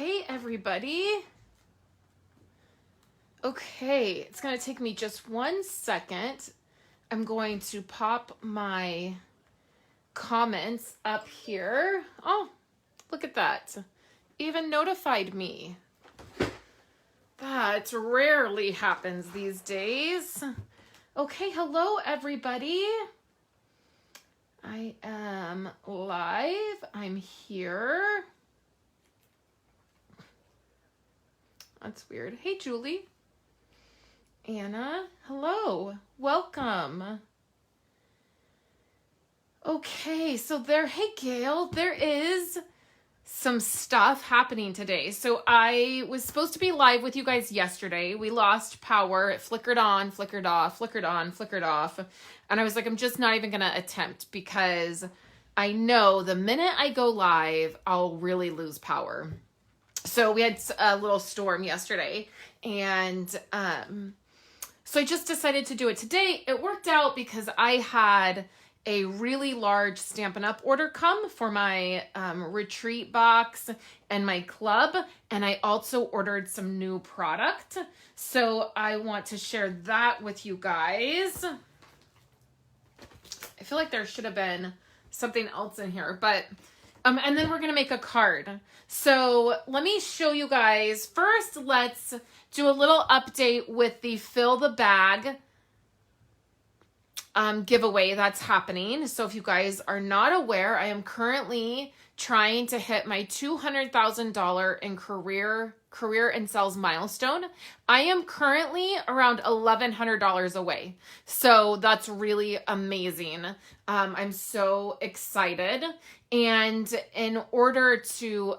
Hey everybody. Okay, it's gonna take me just 1 second. I'm going to pop my comments up here. Oh, look at that. Even notified me. That rarely happens these days. Okay, hello everybody. I am live. I'm here. That's weird. Hey, Julie. Anna, hello. Welcome. Okay, so hey, Gail, there is some stuff happening today. So I was supposed to be live with you guys yesterday. We lost power. It flickered on, flickered off, flickered on, flickered off. And I was like, I'm just not even going to attempt because I know the minute I go live, I'll really lose power. So we had a little storm yesterday, and so I just decided to do it today. It worked out because I had a really large Stampin' Up! Order come for my retreat box and my club, and I also ordered some new product. So I want to share that with you guys. I feel like there should have been something else in here, but and then we're going to make a card. So let me show you guys. First, let's do a little update with the Fill the Bag giveaway that's happening. So if you guys are not aware, I am currently trying to hit my $200,000 in career and sales milestone. I am currently around $1,100 away. So that's really amazing. I'm so excited. And in order to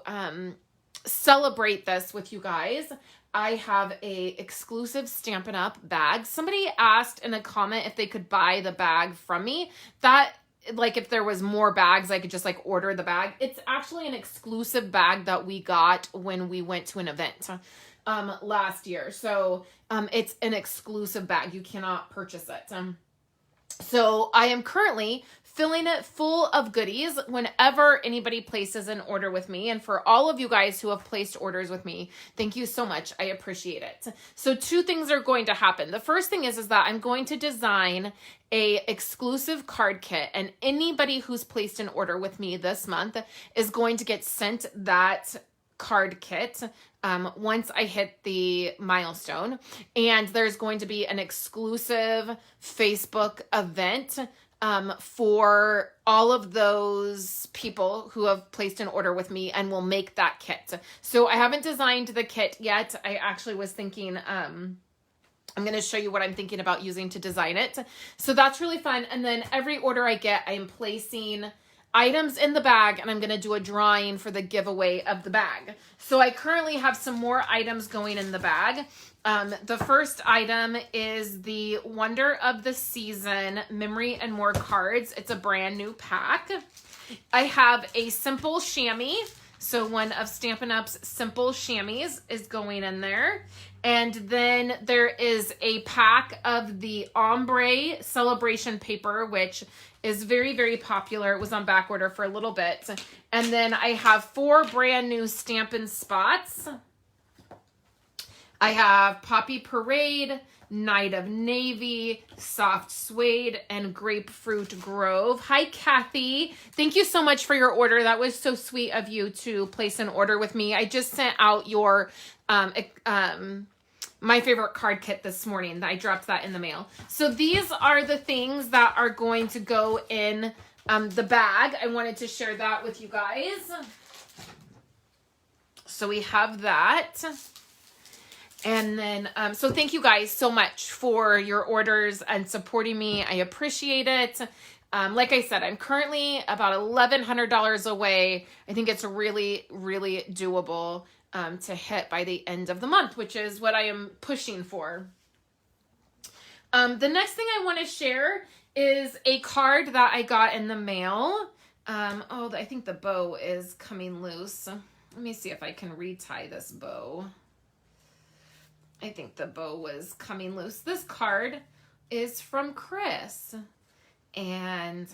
celebrate this with you guys, I have a exclusive Stampin' Up! Bag. Somebody asked in a comment if they could buy the bag from me. That, like, if there was more bags, I could just like order the bag. It's actually an exclusive bag that we got when we went to an event last year. So it's an exclusive bag. You cannot purchase it. So I am currently filling it full of goodies whenever anybody places an order with me. And for all of you guys who have placed orders with me, thank you so much. I appreciate it. So 2 things are going to happen. The first thing is that I'm going to design a exclusive card kit, and anybody who's placed an order with me this month is going to get sent that card kit once I hit the milestone. And there's going to be an exclusive Facebook event for all of those people who have placed an order with me, and will make that kit. So I haven't designed the kit yet. I actually was thinking, I'm going to show you what I'm thinking about using to design it. So that's really fun. And then every order I get, I'm placing items in the bag, and I'm going to do a drawing for the giveaway of the bag. So I currently have some more items going in the bag. The first item is the Wonder of the Season Memory and More cards. It's a brand new pack. I have a simple chamois. So one of Stampin' Up's simple chamois is going in there. And then there is a pack of the ombre Sale-A-Bration Paper, which is very, very popular. It was on back order for a little bit. And then I have 4 brand new Stampin' spots. I have Poppy Parade, Night of Navy, Soft Suede, and Grapefruit Grove. Hi, Kathy. Thank you so much for your order. That was so sweet of you to place an order with me. I just sent out your my favorite card kit this morning. I dropped that in the mail. So these are the things that are going to go in the bag. I wanted to share that with you guys. So we have that. And then, so thank you guys so much for your orders and supporting me. I appreciate it. Like I said, I'm currently about $1,100 away. I think it's really, really doable to hit by the end of the month, which is what I am pushing for. The next thing I want to share is a card that I got in the mail. I think the bow is coming loose. Let me see if I can retie this bow. I think the bow was coming loose. This card is from Chris. And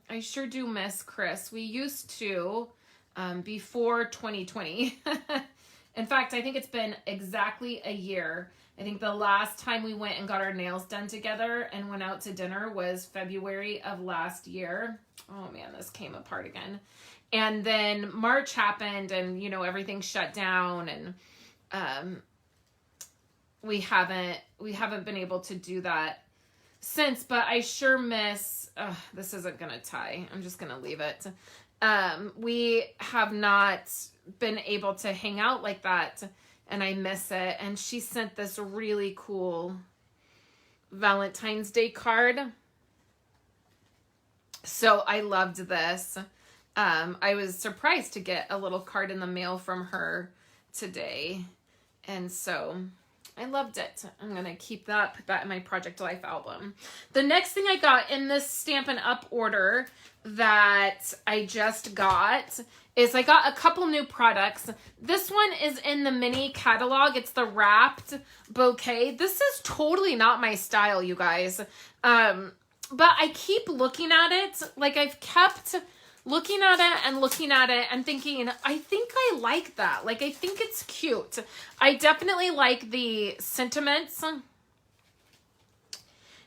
I sure do miss Chris. We used to before 2020. In fact, I think it's been exactly a year. I think the last time we went and got our nails done together and went out to dinner was February of last year. Oh man, this came apart again. And then March happened and, you know, everything shut down, and we haven't been able to do that since, but I sure miss, this isn't going to tie. I'm just going to leave it. We have not been able to hang out like that, and I miss it. And she sent this really cool Valentine's Day card. So I loved this. I was surprised to get a little card in the mail from her today. And so I loved it. I'm going to keep that, put that in my Project Life album. The next thing I got in this Stampin' Up order that I just got is I got a couple new products. This one is in the mini catalog. It's the wrapped bouquet. This is totally not my style, you guys. But I keep looking at it. Like, I've kept looking at it and thinking, I think I like that. Like, I think it's cute. I definitely like the sentiments.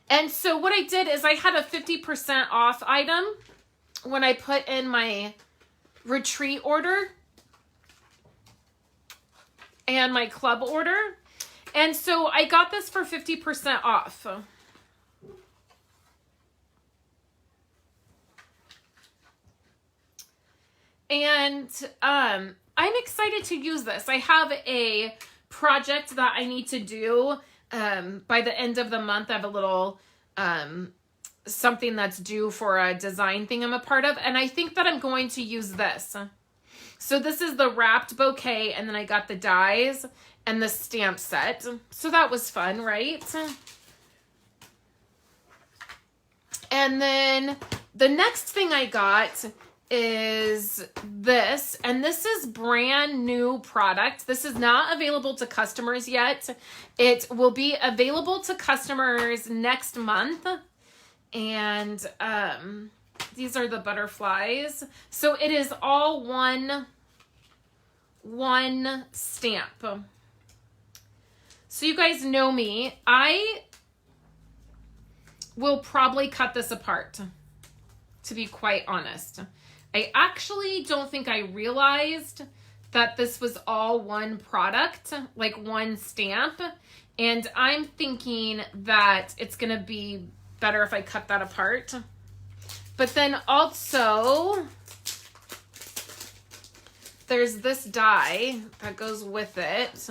And so what I did is I had a 50% off item when I put in my retreat order and my club order. And so I got this for 50% off. And I'm excited to use this. I have a project that I need to do by the end of the month. I have a little something that's due for a design thing I'm a part of, and I think that I'm going to use this. So this is the wrapped bouquet, and then I got the dies and the stamp set. So that was fun, right? And then the next thing I got is this, and this is brand new product. This is not available to customers yet. It will be available to customers next month. And these are the butterflies. So it is all one stamp. So you guys know me. I will probably cut this apart, to be quite honest. I actually don't think I realized that this was all one product, like one stamp. And I'm thinking that it's going to be better if I cut that apart. But then also, there's this die that goes with it.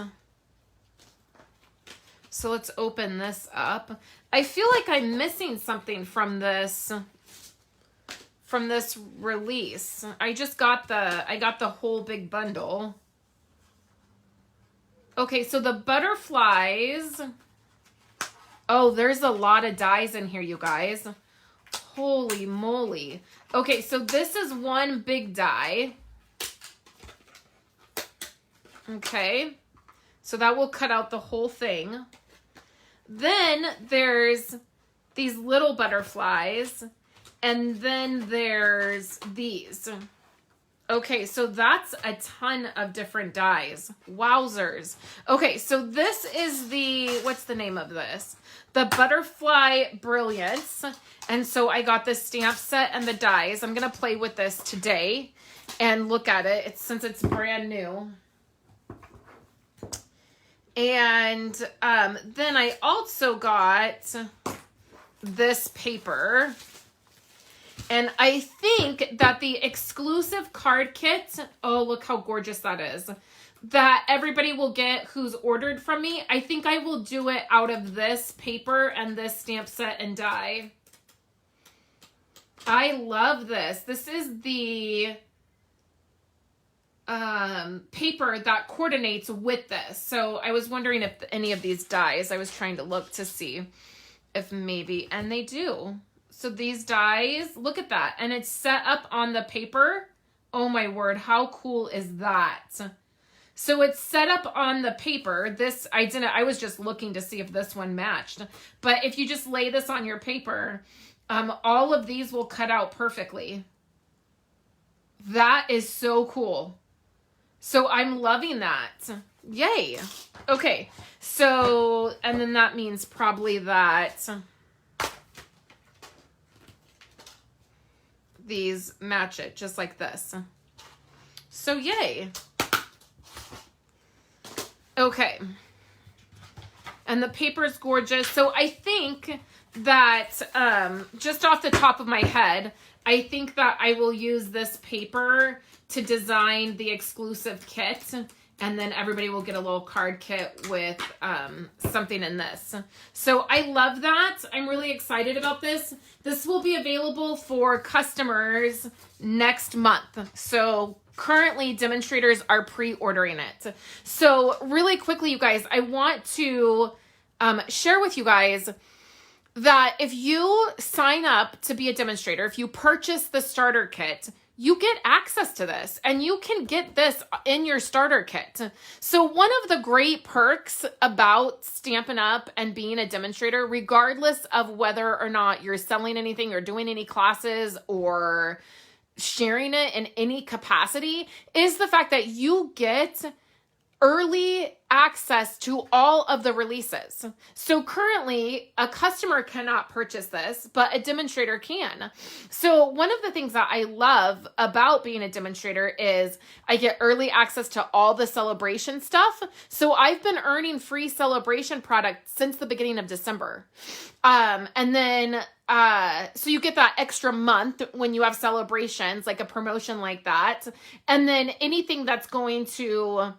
So let's open this up. I feel like I'm missing something from this release. I got the whole big bundle. Okay, so the butterflies. Oh, there's a lot of dies in here, you guys. Holy moly. Okay, so this is one big die. Okay, so that will cut out the whole thing. Then there's these little butterflies, and then there's these. Okay, so that's a ton of different dies. Wowzers. Okay, so this is the, what's the name of this? The Butterfly Brilliance. And so I got this stamp set and the dies. I'm going to play with this today and look at it. Since it's brand new. And then I also got this paper. And I think that the exclusive card kit, oh, look how gorgeous that is, that everybody will get who's ordered from me, I think I will do it out of this paper and this stamp set and die. I love this. This is the paper that coordinates with this. So I was wondering if any of these dies, I was trying to look to see if maybe, and they do. So these dies, look at that. And it's set up on the paper. Oh my word, how cool is that? So it's set up on the paper. This, I was just looking to see if this one matched. But if you just lay this on your paper, all of these will cut out perfectly. That is so cool. So I'm loving that. Yay. Okay. So, and then that means probably that these match it just like this. So yay. Okay. And the paper is gorgeous. So I think that just off the top of my head, I think that I will use this paper to design the exclusive kit, and then everybody will get a little card kit with something in this. So I love that. I'm really excited about this. This will be available for customers next month. So currently demonstrators are pre-ordering it. So really quickly, you guys, I want to share with you guys that if you sign up to be a demonstrator, if you purchase the starter kit, you get access to this, and you can get this in your starter kit. So one of the great perks about Stampin' Up! And being a demonstrator, regardless of whether or not you're selling anything or doing any classes or sharing it in any capacity, is the fact that you get early access to all of the releases. So currently, a customer cannot purchase this, but a demonstrator can. So one of the things that I love about being a demonstrator is I get early access to all the celebration stuff. So I've been earning free celebration products since the beginning of December. And then so you get that extra month when you have celebrations, like a promotion like that. And then anything that's going to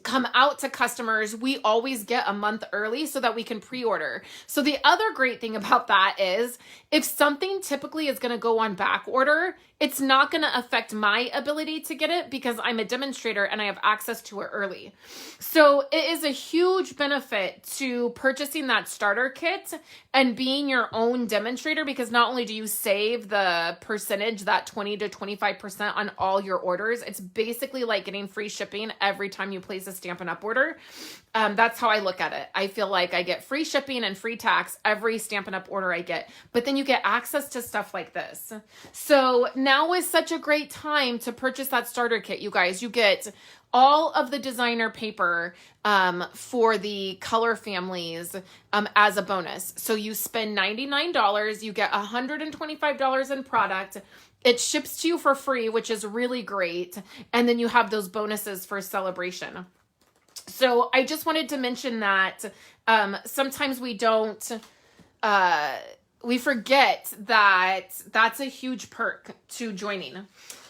come out to customers, we always get a month early so that we can pre-order. So the other great thing about that is if something typically is going to go on back order, it's not going to affect my ability to get it because I'm a demonstrator and I have access to it early. So it is a huge benefit to purchasing that starter kit and being your own demonstrator, because not only do you save the percentage, that 20 to 25% on all your orders, it's basically like getting free shipping every time you place a Stampin' Up! Order. That's how I look at it. I feel like I get free shipping and free tax every Stampin' Up! Order I get, but then you get access to stuff like this. So now is such a great time to purchase that starter kit, you guys. You get all of the designer paper for the color families as a bonus. So you spend $99, you get $125 in product. It ships to you for free, which is really great. And then you have those bonuses for celebration. So I just wanted to mention that sometimes we don't, we forget that that's a huge perk to joining.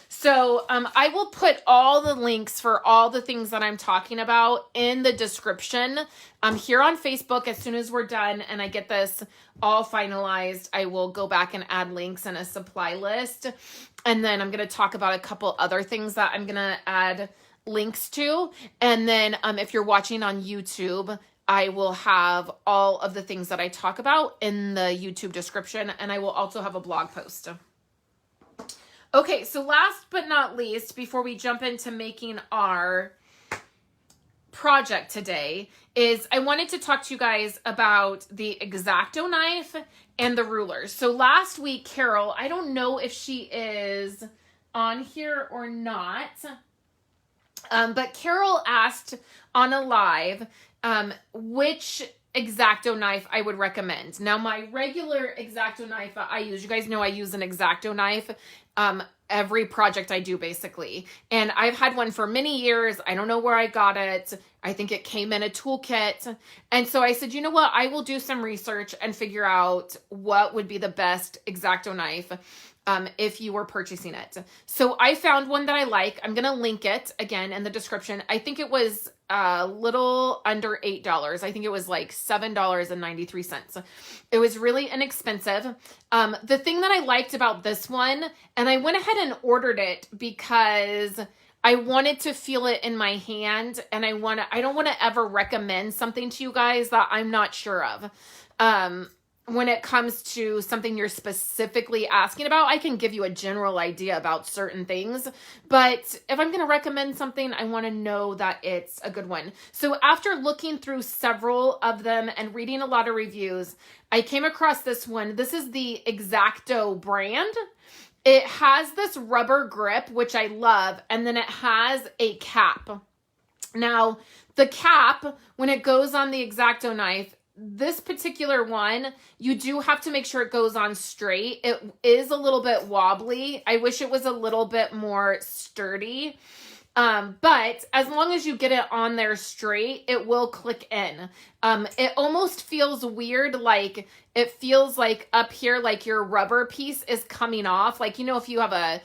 So I will put all the links for all the things that I'm talking about in the description here on Facebook. As soon as we're done and I get this all finalized, I will go back and add links and a supply list. And then I'm going to talk about a couple other things that I'm going to add links to. And then if you're watching on YouTube, I will have all of the things that I talk about in the YouTube description. And I will also have a blog post. Okay, so last but not least, before we jump into making our project today, is I wanted to talk to you guys about the X-Acto knife and the ruler. So last week, Carol, I don't know if she is on here or not, but Carol asked on a live which X-Acto knife I would recommend. Now, my regular X-Acto knife I use, you guys know I use an X-Acto knife every project I do, basically. And I've had one for many years. I don't know where I got it. I think it came in a toolkit. And so I said, you know what? I will do some research and figure out what would be the best X-Acto knife if you were purchasing it. So I found one that I like. I'm going to link it again in the description. I think it was a little under $8. I think it was like $7.93. It was really inexpensive. The thing that I liked about this one, and I went ahead and ordered it because I wanted to feel it in my hand, and I don't want to ever recommend something to you guys that I'm not sure of. When it comes to something you're specifically asking about, I can give you a general idea about certain things, but if I'm going to recommend something, I want to know that it's a good one. So after looking through several of them and reading a lot of reviews, I came across this one. This is the X-Acto brand. it has this rubber grip, which I love, and then it has a cap. Now, the cap, when it goes on the X-Acto knife, this particular one, you do have to make sure it goes on straight. It is a little bit wobbly. I wish it was a little bit more sturdy. But as long as you get it on there straight, it will click in. It almost feels weird, like it feels like up here, like your rubber piece is coming off. Like, you know, if you have a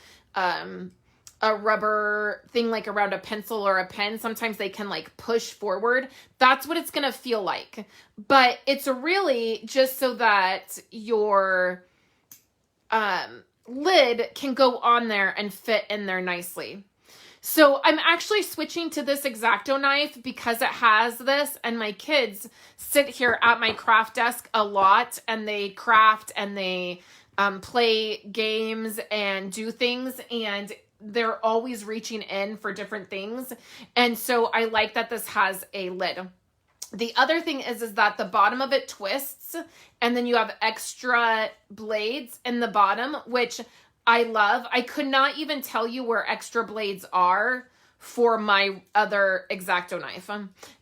rubber thing like around a pencil or a pen, sometimes they can like push forward. That's what it's going to feel like. But it's really just so that your lid can go on there and fit in there nicely. So I'm actually switching to this X-Acto knife because it has this, and my kids sit here at my craft desk a lot, and they craft and they play games and do things, and they're always reaching in for different things. And so I like that this has a lid. The other thing is that the bottom of it twists, and then you have extra blades in the bottom, which I love. I could not even tell you where extra blades are for my other X-Acto knife.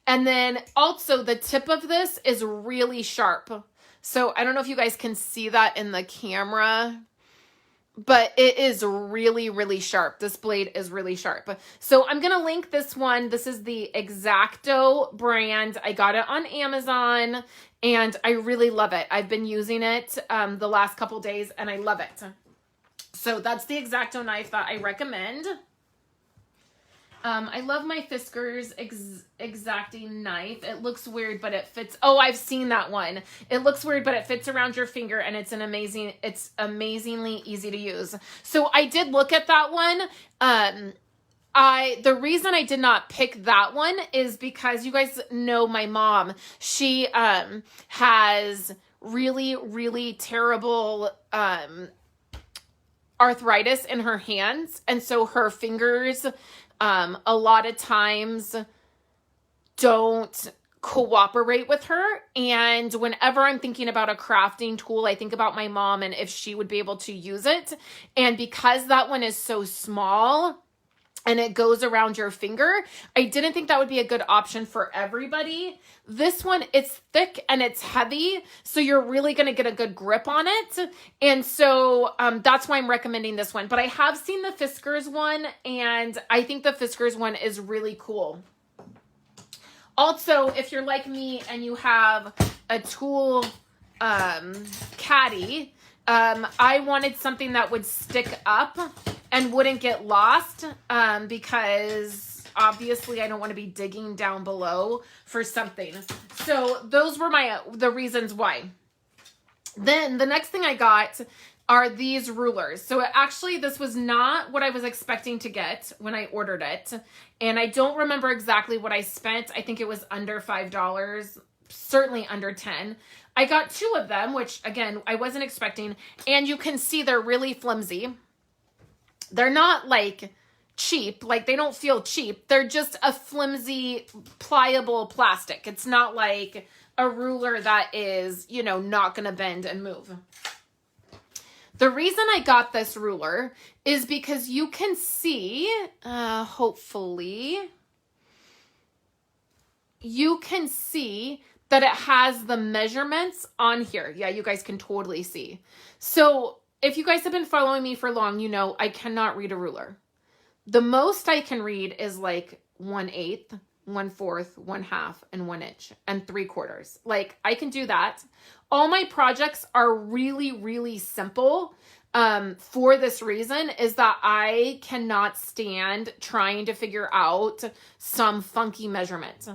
And then also the tip of this is really sharp. So I don't know if you guys can see that in the camera, but it is really, really sharp. This blade is really sharp. So I'm going to link this one. This is the X-Acto brand. I got it on Amazon and I really love it. I've been using it the last couple days and I love it. So that's the X-Acto knife that I recommend. I love my Fiskars X-Acting knife. It looks weird, but it fits. Oh, I've seen that one. It looks weird, but it fits around your finger, and it's amazingly easy to use. So I did look at that one. The reason I did not pick that one is because you guys know my mom. She has really, really terrible arthritis in her hands, and so her fingers a lot of times don't cooperate with her. And whenever I'm thinking about a crafting tool, I think about my mom and if she would be able to use it. And because that one is so small and it goes around your finger, I didn't think that would be a good option for everybody. This one, it's thick and it's heavy, so you're really going to get a good grip on it. And so that's why I'm recommending this one. But I have seen the Fiskars one, and I think the Fiskars one is really cool. Also, if you're like me and you have a tool caddy, I wanted something that would stick up and wouldn't get lost because obviously I don't want to be digging down below for something. So those were the reasons why. Then the next thing I got are these rulers. So actually this was not what I was expecting to get when I ordered it. And I don't remember exactly what I spent. I think it was under $5, certainly under 10. I got 2 of them, which again, I wasn't expecting. And you can see they're really flimsy. They're not like cheap, like they don't feel cheap. They're just a flimsy, pliable plastic. It's not like a ruler that is, you know, not going to bend and move. The reason I got this ruler is because you can see, hopefully, you can see that it has the measurements on here. Yeah, you guys can totally see. So if you guys have been following me for long, you know I cannot read a ruler. The most I can read is like 1/8, 1/4, 1/2, and 1 inch, and 3/4. Like I can do that. All my projects are really, really simple for this reason, is that I cannot stand trying to figure out some funky measurement.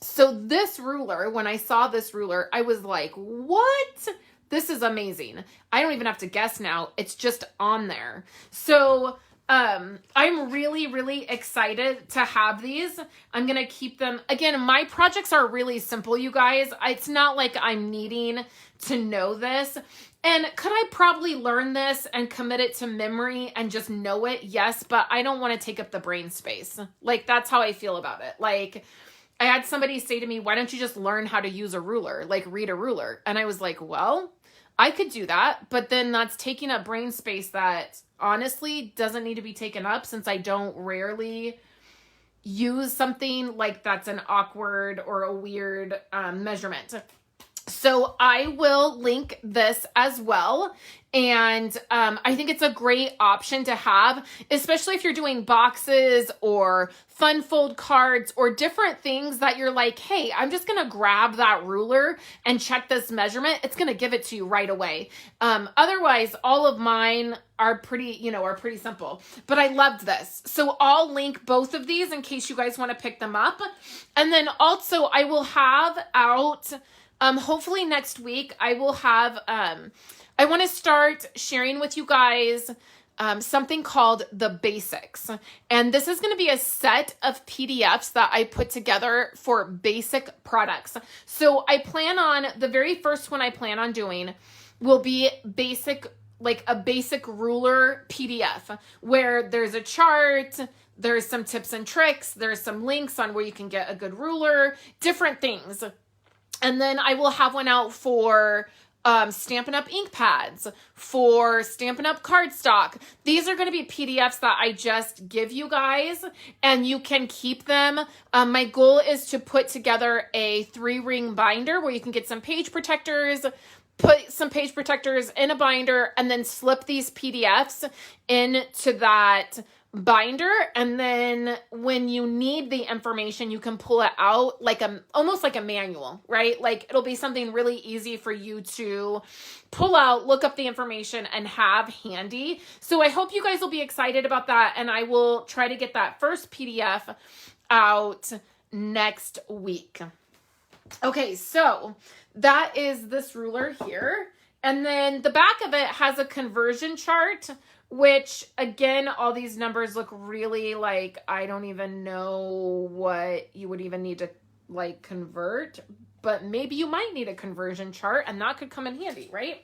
So this ruler, when I saw this ruler, I was like, what? This is amazing. I don't even have to guess now. It's just on there. So I'm really, really excited to have these. I'm going to keep them. Again, my projects are really simple, you guys. It's not like I'm needing to know this. And could I probably learn this and commit it to memory and just know it? Yes, but I don't want to take up the brain space. Like, that's how I feel about it. Like, I had somebody say to me, why don't you just learn how to use a ruler? Like, read a ruler. And I was like, well, I could do that, but then that's taking up brain space that honestly doesn't need to be taken up, since I don't rarely use something like that's an awkward or a weird measurement. So I will link this as well. And I think it's a great option to have, especially if you're doing boxes or fun fold cards or different things that you're like, hey, I'm just going to grab that ruler and check this measurement. It's going to give it to you right away. Otherwise, all of mine are pretty simple, but I loved this. So I'll link both of these in case you guys want to pick them up. And then also I will have out, hopefully next week, I will have, I want to start sharing with you guys something called the basics. And this is going to be a set of PDFs that I put together for basic products. So I plan on, the very first one I plan on doing will be basic, like a basic ruler PDF where there's a chart, there's some tips and tricks, there's some links on where you can get a good ruler, different things. And then I will have one out for Stampin' Up! Ink pads, for Stampin' Up! Cardstock. These are going to be PDFs that I just give you guys, and you can keep them. My goal is to put together a 3-ring binder where you can get some page protectors, put some page protectors in a binder, and then slip these PDFs into that binder, and then when you need the information, you can pull it out like almost like a manual, right? Like it'll be something really easy for you to pull out, look up the information, and have handy. So I hope you guys will be excited about that, and I will try to get that first PDF out next week. Okay, so that is this ruler here, and then the back of it has a conversion chart, which again, all these numbers look really like, I don't even know what you would even need to like convert, but maybe you might need a conversion chart and that could come in handy, right?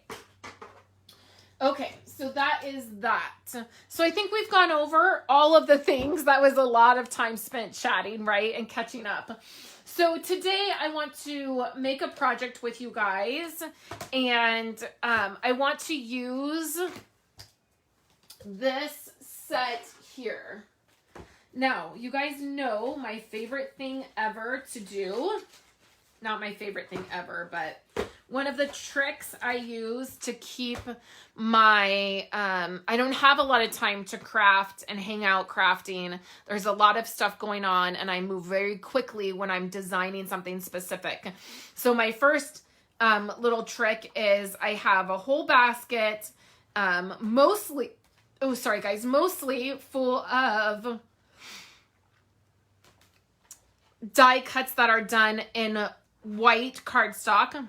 Okay, so that is that. So I think we've gone over all of the things. That was a lot of time spent chatting, right? And catching up. So today I want to make a project with you guys, and I want to use this set here. Now, you guys know my favorite thing ever to do, not my favorite thing ever, but one of the tricks I use to keep my, I don't have a lot of time to craft and hang out crafting. There's a lot of stuff going on and I move very quickly when I'm designing something specific. So my first little trick is I have a whole basket, mostly full of die cuts that are done in white cardstock.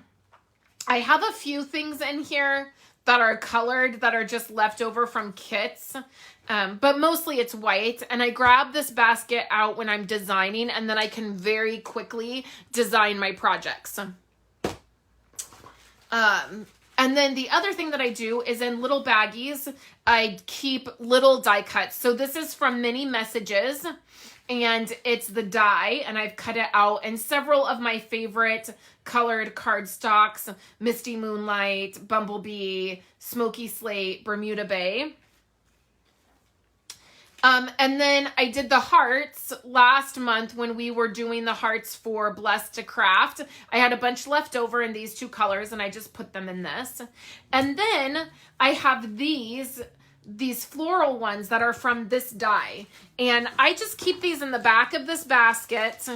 I have a few things in here that are colored that are just left over from kits, but mostly it's white. And I grab this basket out when I'm designing, and then I can very quickly design my projects. And then the other thing that I do is in little baggies, I keep little die cuts. So this is from Mini Messages, and it's the die, and I've cut it out in several of my favorite colored cardstocks: Misty Moonlight, Bumblebee, Smoky Slate, Bermuda Bay. And then I did the hearts last month when we were doing the hearts for Blessed to Craft. I had a bunch left over in these two colors and I just put them in this. And then I have these floral ones that are from this die. And I just keep these in the back of this basket.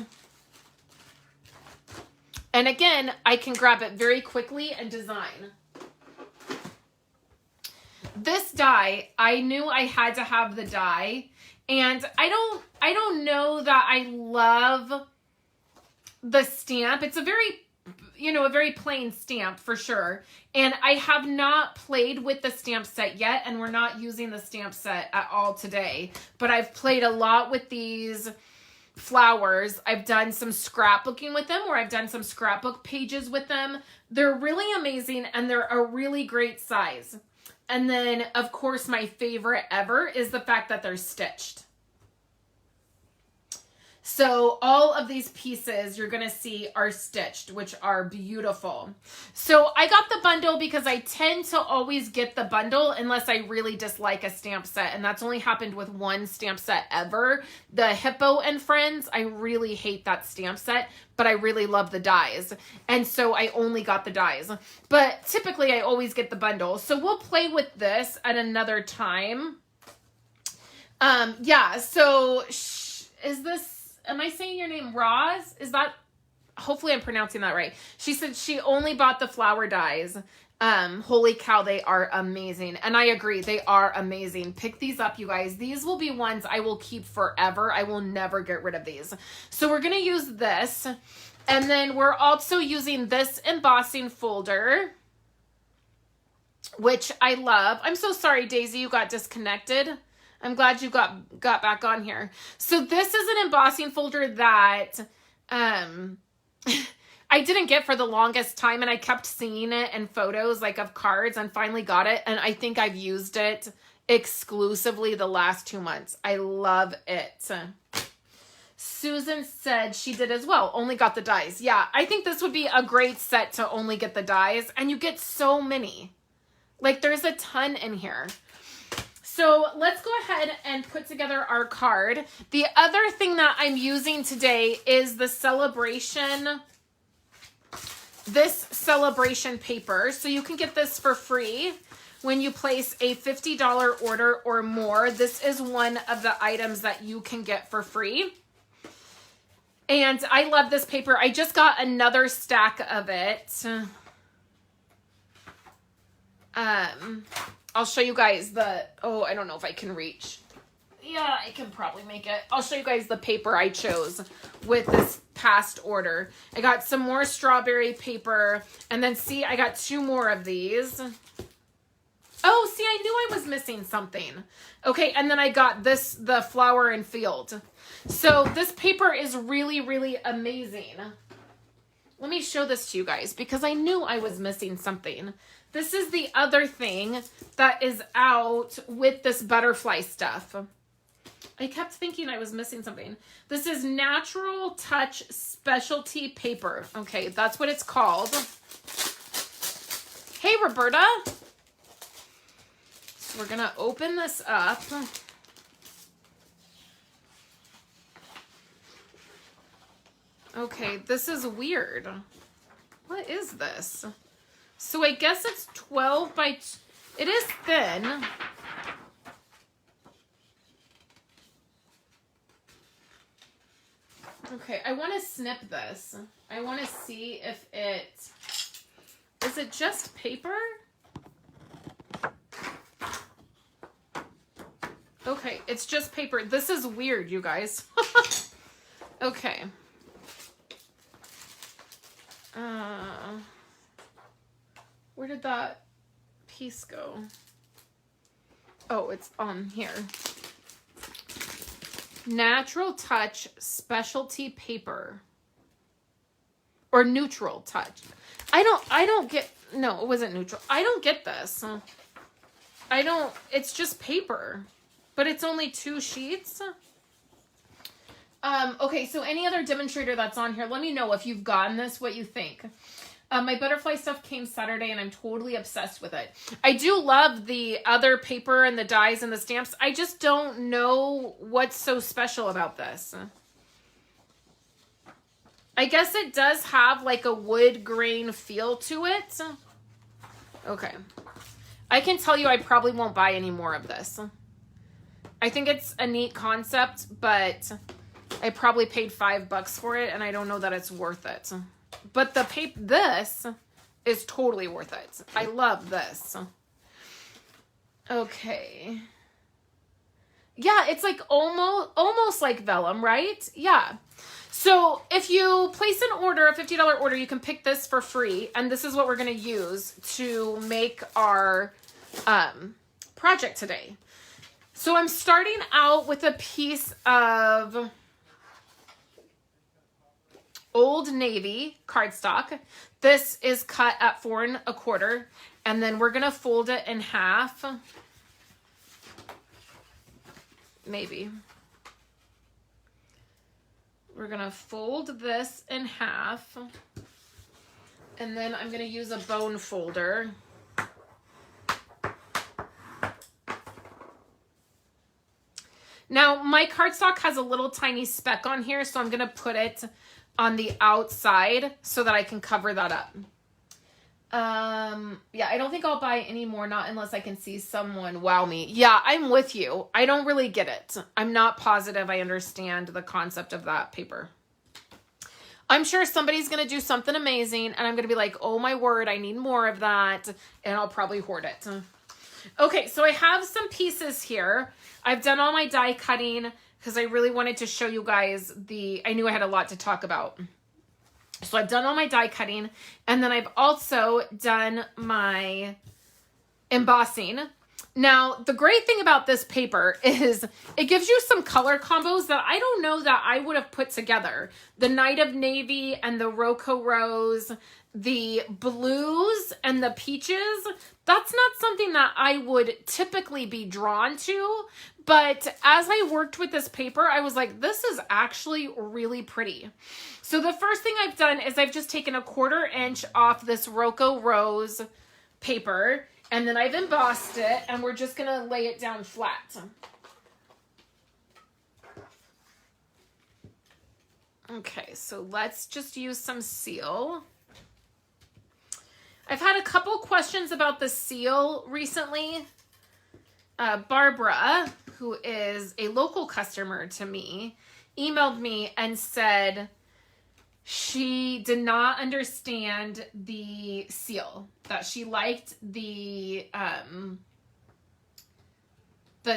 And again, I can grab it very quickly and design. This die, I knew I had to have the die, and I don't know that I love the stamp. It's a very plain stamp for sure. And I have not played with the stamp set yet, and we're not using the stamp set at all today, but I've played a lot with these flowers. I've done some scrapbooking with them, or I've done some scrapbook pages with them. They're really amazing, and they're a really great size. And then, of course, my favorite ever is the fact that they're stitched. So all of these pieces you're going to see are stitched, which are beautiful. So I got the bundle because I tend to always get the bundle unless I really dislike a stamp set. And that's only happened with one stamp set ever. The Hippo and Friends, I really hate that stamp set, but I really love the dies. And so I only got the dies. But typically I always get the bundle. So we'll play with this at another time. Yeah, so is this... Am I saying your name, Roz? Is that, hopefully I'm pronouncing that right. She said she only bought the flower dies. Holy cow, they are amazing. And I agree, they are amazing. Pick these up, you guys. These will be ones I will keep forever. I will never get rid of these. So we're going to use this. And then we're also using this embossing folder, which I love. I'm so sorry, Daisy, you got disconnected. I'm glad you got back on here. So this is an embossing folder that I didn't get for the longest time, and I kept seeing it in photos like of cards, and finally got it. And I think I've used it exclusively the last 2 months. I love it. Susan said she did as well. Only got the dies. Yeah, I think this would be a great set to only get the dies, and you get so many. Like there's a ton in here. So let's go ahead and put together our card. The other thing that I'm using today is the Sale-A-Bration, this Sale-A-Bration paper. So you can get this for free when you place a $50 order or more. This is one of the items that you can get for free. And I love this paper. I just got another stack of it. I'll show you guys the, oh, I don't know if I can reach. Yeah, I can probably make it. I'll show you guys the paper I chose with this past order. I got some more strawberry paper, and then see, I got 2 more of these. Oh, see, I knew I was missing something. Okay, and then I got this, the flower and field. So this paper is really, really amazing. Let me show this to you guys because I knew I was missing something. This is the other thing that is out with this butterfly stuff. I kept thinking I was missing something. This is Natural Touch Specialty Paper. Okay, that's what it's called. Hey, Roberta. So we're going to open this up. Okay, this is weird. What is this? So I guess it's 12 by... It is thin. Okay, I want to snip this. I want to see if it... Is it just paper? Okay, it's just paper. This is weird, you guys. Okay. Where did that piece go? Oh, it's on here. Natural Touch Specialty Paper. Or Neutral Touch. I don't get, no, it wasn't neutral. I don't get this. It's just paper. But it's only 2 sheets. Okay, so any other demonstrator that's on here, let me know if you've gotten this, what you think. My butterfly stuff came Saturday, and I'm totally obsessed with it. I do love the other paper and the dies and the stamps. I just don't know what's so special about this. I guess it does have like a wood grain feel to it. Okay. I can tell you I probably won't buy any more of this. I think it's a neat concept, but I probably paid $5 for it, and I don't know that it's worth it. But the paper, this is totally worth it. I love this. Okay. Yeah, it's like almost like vellum, right? Yeah. So if you place an order, a $50 order, you can pick this for free. And this is what we're going to use to make our project today. So I'm starting out with a piece of Old Navy cardstock. This is cut at 4 1/4, and then we're gonna fold it in half. Maybe. we're gonna fold this in half, and then I'm gonna use a bone folder. Now, my cardstock has a little tiny speck on here, so I'm gonna put it on the outside so that I can cover that up. Yeah, I don't think I'll buy any more, not unless I can see someone wow me. Yeah, I'm with you. I don't really get it. I'm not positive I understand the concept of that paper. I'm sure somebody's going to do something amazing, and I'm going to be like, oh my word, I need more of that, and I'll probably hoard it. Okay, so I have some pieces here. I've done all my die cutting because I really wanted to show you guys I knew I had a lot to talk about. So I've done all my die cutting, and then I've also done my embossing. Now, the great thing about this paper is it gives you some color combos that I don't know that I would have put together. The Night of Navy and the Roco Rose, the blues and the peaches, that's not something that I would typically be drawn to. But as I worked with this paper, I was like, this is actually really pretty. So the first thing I've done is I've just taken a 1/4 inch off this Roco Rose paper, and then I've embossed it, and we're just gonna lay it down flat. Okay, so let's just use some seal. I've had a couple questions about the seal recently. Barbara, who is a local customer to me, emailed me and said she did not understand the seal, that she liked the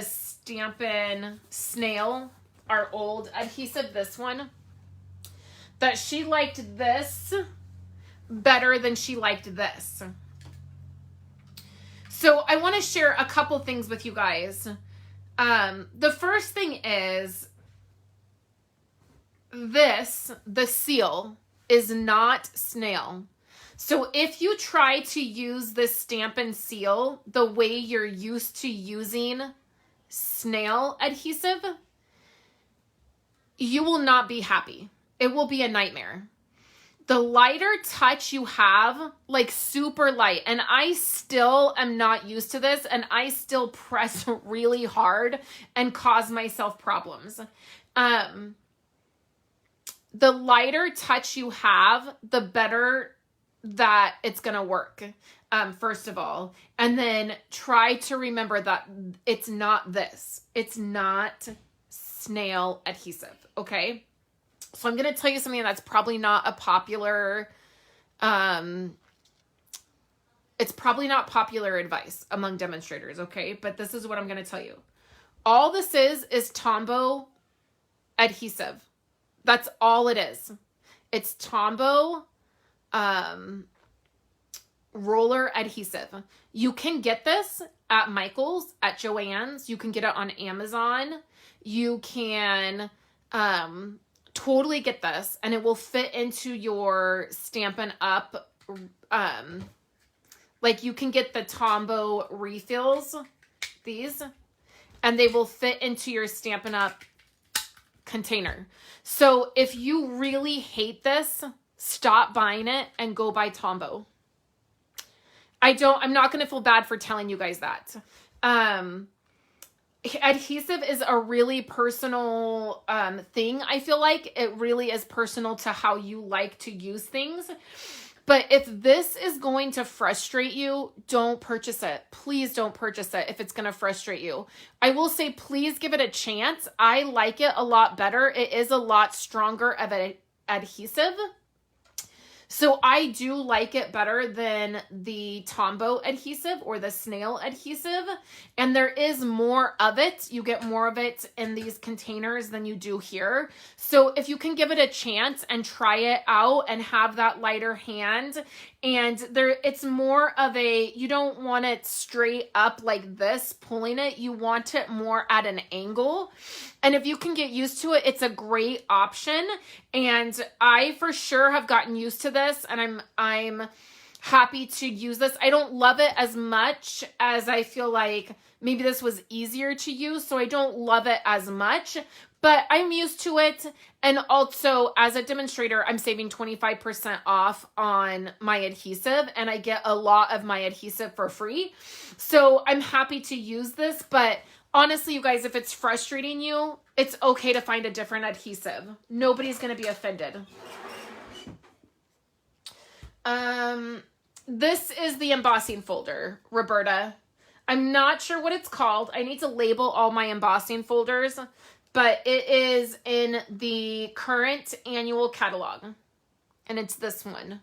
Stampin' Snail, our old adhesive, this one, that she liked this better than she liked this. So I want to share a couple things with you guys. The first thing is the seal is not snail. So if you try to use this Stampin' seal the way you're used to using snail adhesive, you will not be happy. It will be a nightmare. The lighter touch you have, like super light, and I still am not used to this, and I still press really hard and cause myself problems. The lighter touch you have, the better that it's going to work, first of all. And then try to remember that it's not this. It's not snail adhesive, okay? So I'm going to tell you something that's probably not a popular, it's probably not popular advice among demonstrators, okay? But this is what I'm going to tell you. All this is Tombow adhesive. That's all it is. It's Tombow roller adhesive. You can get this at Michael's, at Joann's. You can get it on Amazon. You can totally get this, and it will fit into your Stampin' Up. Like you can get the Tombow refills, these, and they will fit into your Stampin' Up container. So if you really hate this, stop buying it and go buy Tombow. I'm not going to feel bad for telling you guys that. Adhesive is a really personal thing. I feel like it really is personal to how you like to use things. But if this is going to frustrate you, don't purchase it. Please don't purchase it if it's going to frustrate you. I will say, please give it a chance. I like it a lot better. It is a lot stronger of an adhesive. So I do like it better than the Tombow adhesive or the snail adhesive. And there is more of it. You get more of it in these containers than you do here. So if you can give it a chance and try it out and have that lighter hand, and it's more of you don't want it straight up like this, pulling it. You want it more at an angle. And if you can get used to it, it's a great option. And I for sure have gotten used to this, and happy to use this. I don't love it as much as I feel like maybe this was easier to use, so I don't love it as much, but I'm used to it. And also, as a demonstrator, I'm saving 25% off on my adhesive, and I get a lot of my adhesive for free. So I'm happy to use this, but honestly, you guys, if it's frustrating you, it's okay to find a different adhesive. Nobody's going to be offended. This is the embossing folder, Roberta. I'm not sure what it's called. I need to label all my embossing folders, but it is in the current annual catalog, and it's this one.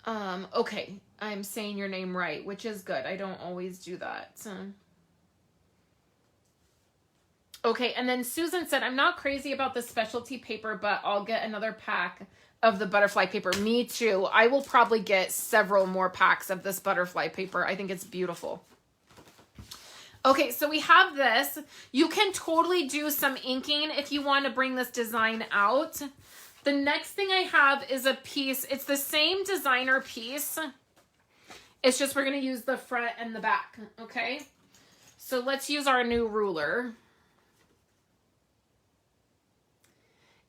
Okay, I'm saying your name right, which is good. I don't always do that. Okay, and then Susan said, I'm not crazy about the specialty paper, but I'll get another pack of the butterfly paper. Me too. I will probably get several more packs of this butterfly paper. I think it's beautiful. Okay, so we have this. You can totally do some inking if you want to bring this design out. The next thing I have is a piece. It's the same designer piece. It's just we're going to use the front and the back, okay? So let's use our new ruler.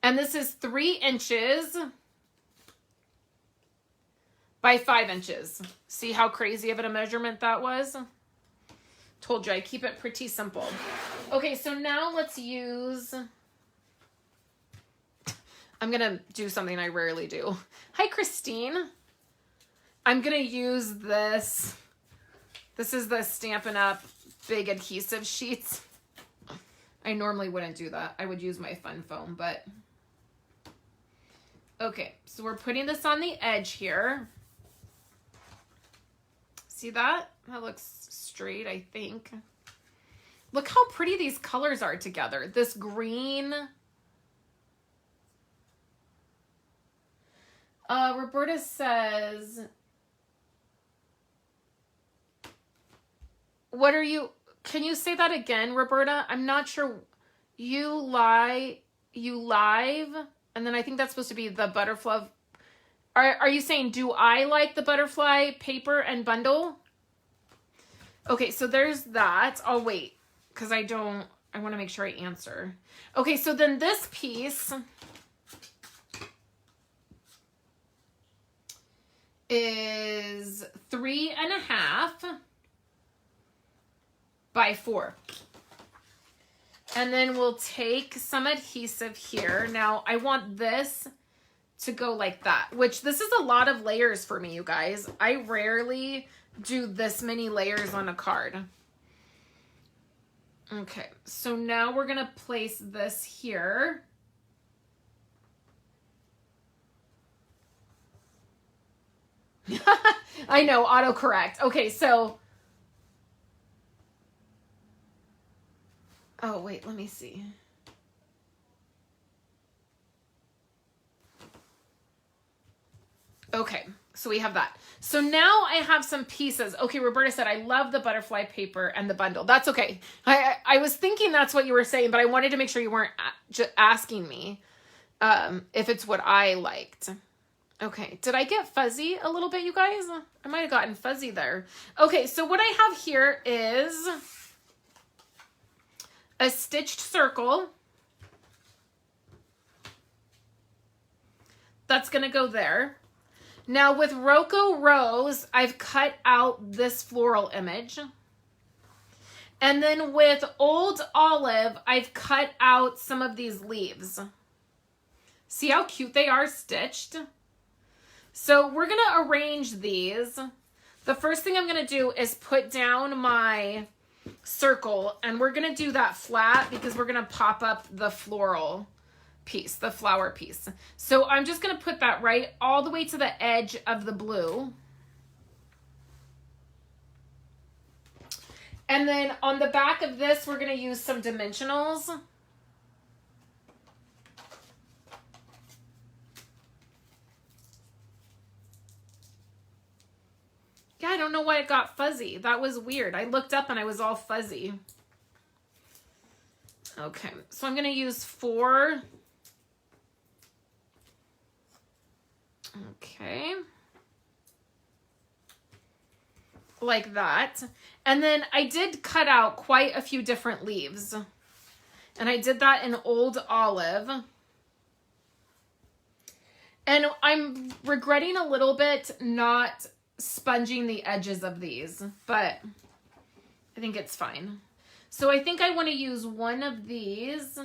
And this is 3 inches by 5 inches. See how crazy of a measurement that was? Told you I keep it pretty simple. Okay, so now let's use... I'm going to do something I rarely do. Hi, Christine. I'm going to use this. This is the Stampin' Up! Big adhesive sheets. I normally wouldn't do that. I would use my fun foam, but... Okay, so we're putting this on the edge here. See that? That looks straight, I think. Look how pretty these colors are together. This green. Roberta says, what are you, can you say that again, Roberta? I'm not sure. You live, and then I think that's supposed to be the butterfly. Are you saying, do I like the butterfly paper and bundle? Okay, so there's that. I'll wait, because I want to make sure I answer. Okay, so then this piece is 3.5 by 4. And then we'll take some adhesive here. Now, I want this to go like that, which this is a lot of layers for me, you guys. I rarely do this many layers on a card. Okay, so now we're going to place this here. I know, autocorrect. Okay, so... Oh, wait, let me see. Okay, so we have that. So now I have some pieces. Okay, Roberta said, I love the butterfly paper and the bundle. That's okay. I was thinking that's what you were saying, but I wanted to make sure you weren't just asking me if it's what I liked. Okay, did I get fuzzy a little bit, you guys? I might have gotten fuzzy there. Okay, so what I have here is a stitched circle. That's going to go there. Now with Rocco Rose, I've cut out this floral image. And then with Old Olive, I've cut out some of these leaves. See how cute they are stitched? So we're going to arrange these. The first thing I'm going to do is put down my circle, and we're going to do that flat because we're going to pop up the floral piece, the flower piece. So I'm just going to put that right all the way to the edge of the blue. And then on the back of this, we're going to use some dimensionals. Yeah, I don't know why it got fuzzy. That was weird. I looked up and I was all fuzzy. Okay, so I'm going to use 4 Okay. Like that. And then I did cut out quite a few different leaves. And I did that in Old Olive. And I'm regretting a little bit not sponging the edges of these, but I think it's fine. So I think I want to use one of these.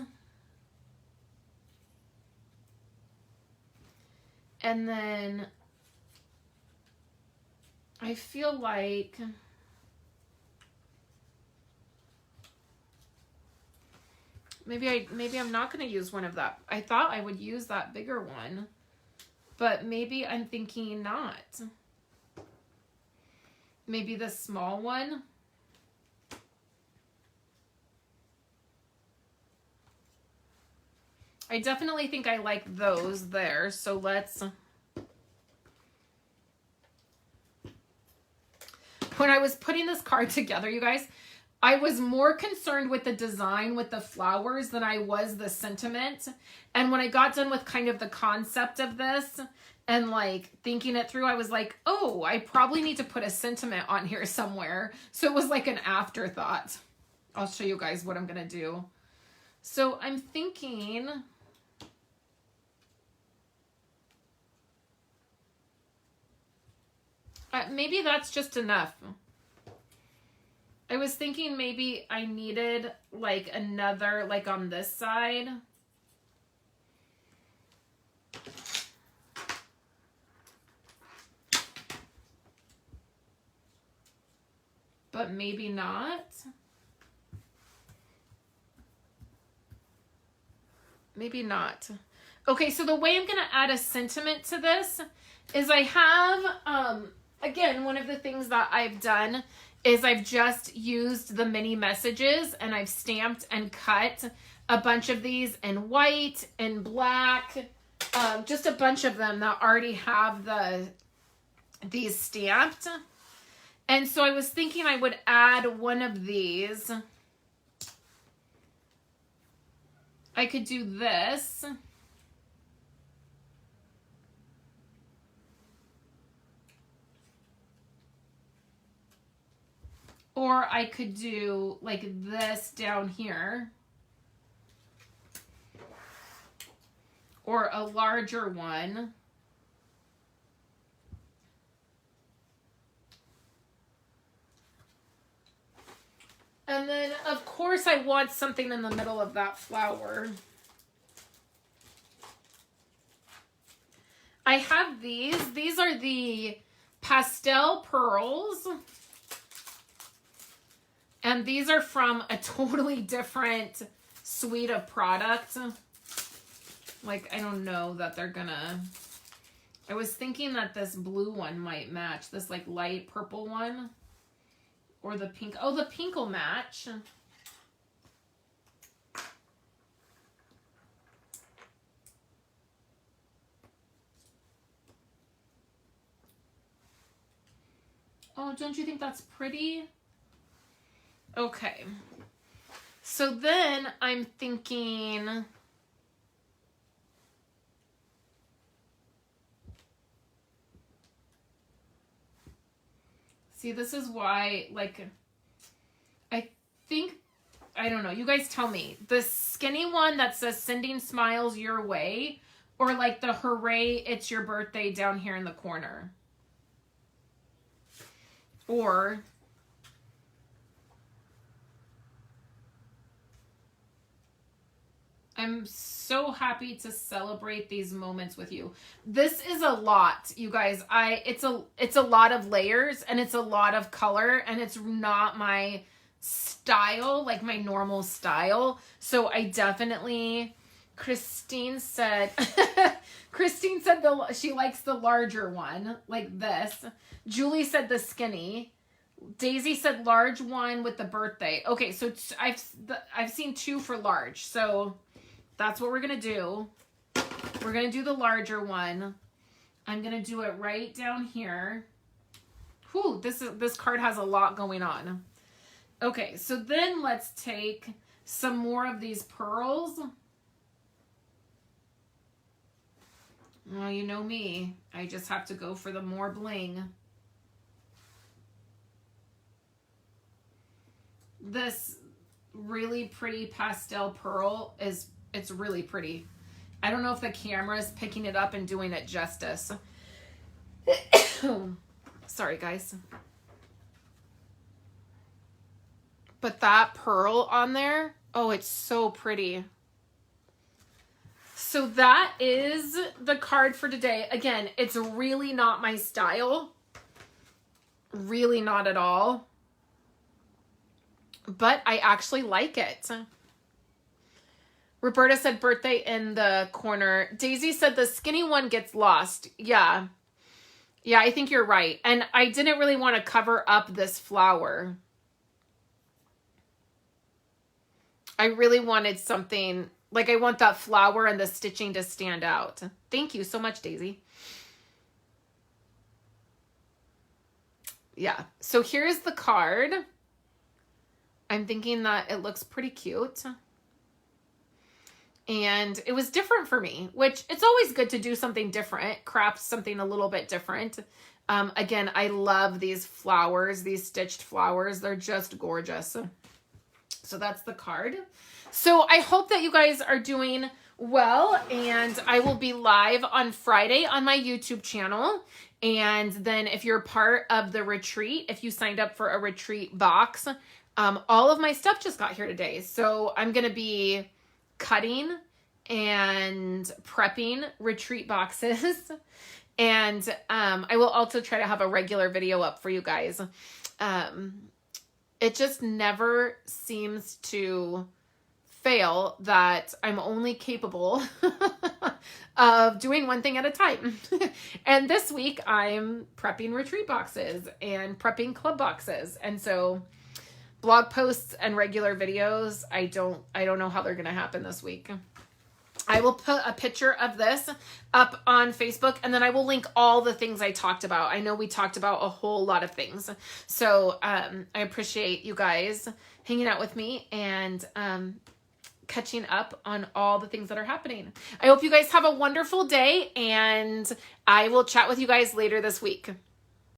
And then I feel like maybe I'm not going to use one of that. I thought I would use that bigger one, but maybe I'm thinking not. Maybe the small one. I definitely think I like those there. So let's, when I was putting this card together, you guys, I was more concerned with the design with the flowers than I was the sentiment. And when I got done with kind of the concept of this and like thinking it through, I was like, oh, I probably need to put a sentiment on here somewhere. So it was like an afterthought. I'll show you guys what I'm going to do. So I'm thinking, maybe that's just enough. I was thinking maybe I needed like another, like on this side. But maybe not. Maybe not. Okay, so the way I'm going to add a sentiment to this is I have, again, one of the things that I've done is I've just used the mini messages and I've stamped and cut a bunch of these in white and black, just a bunch of them that already have these stamped. And so I was thinking I would add one of these. I could do this. Or I could do like this down here. Or a larger one. And then, of course, I want something in the middle of that flower. I have these. These are the pastel pearls. And these are from a totally different suite of products. Like, I don't know that they're gonna... I was thinking that this blue one might match. This, like, light purple one. Or the pink. Oh, the pink will match. Oh, don't you think that's pretty? Okay. So then I'm thinking... See, this is why, like, I think, I don't know, you guys tell me. The skinny one that says sending smiles your way, or like the hooray, it's your birthday down here in the corner. Or I'm so happy to celebrate these moments with you. This is a lot, you guys. It's a lot of layers and it's a lot of color and it's not my style, like my normal style. So I definitely, Christine said she likes the larger one, like this. Julie said the skinny. Daisy said large one with the birthday. Okay, so I've seen two for large. So that's what we're going to do. We're going to do the larger one. I'm going to do it right down here. Whew, this card has a lot going on. Okay, so then let's take some more of these pearls. Well, you know me. I just have to go for the more bling. This really pretty pastel pearl it's really pretty. I don't know if the camera is picking it up and doing it justice. Sorry, guys. But that pearl on there, oh, it's so pretty. So that is the card for today. Again, it's really not my style. Really not at all. But I actually like it. Roberta said birthday in the corner. Daisy said the skinny one gets lost. Yeah. Yeah, I think you're right. And I didn't really want to cover up this flower. I really wanted something, like I want that flower and the stitching to stand out. Thank you so much, Daisy. Yeah, so here's the card. I'm thinking that it looks pretty cute. And it was different for me, which it's always good to do something different, craft something a little bit different. Again, I love these flowers, these stitched flowers. They're just gorgeous. So that's the card. So I hope that you guys are doing well, and I will be live on Friday on my YouTube channel. And then if you're part of the retreat, if you signed up for a retreat box, all of my stuff just got here today. So I'm going to be cutting and prepping retreat boxes. And I will also try to have a regular video up for you guys. It just never seems to fail that I'm only capable of doing one thing at a time. And this week I'm prepping retreat boxes and prepping club boxes. And so blog posts and regular videos, I don't know how they're going to happen this week. I will put a picture of this up on Facebook, and then I will link all the things I talked about. I know we talked about a whole lot of things. So I appreciate you guys hanging out with me and catching up on all the things that are happening. I hope you guys have a wonderful day, and I will chat with you guys later this week.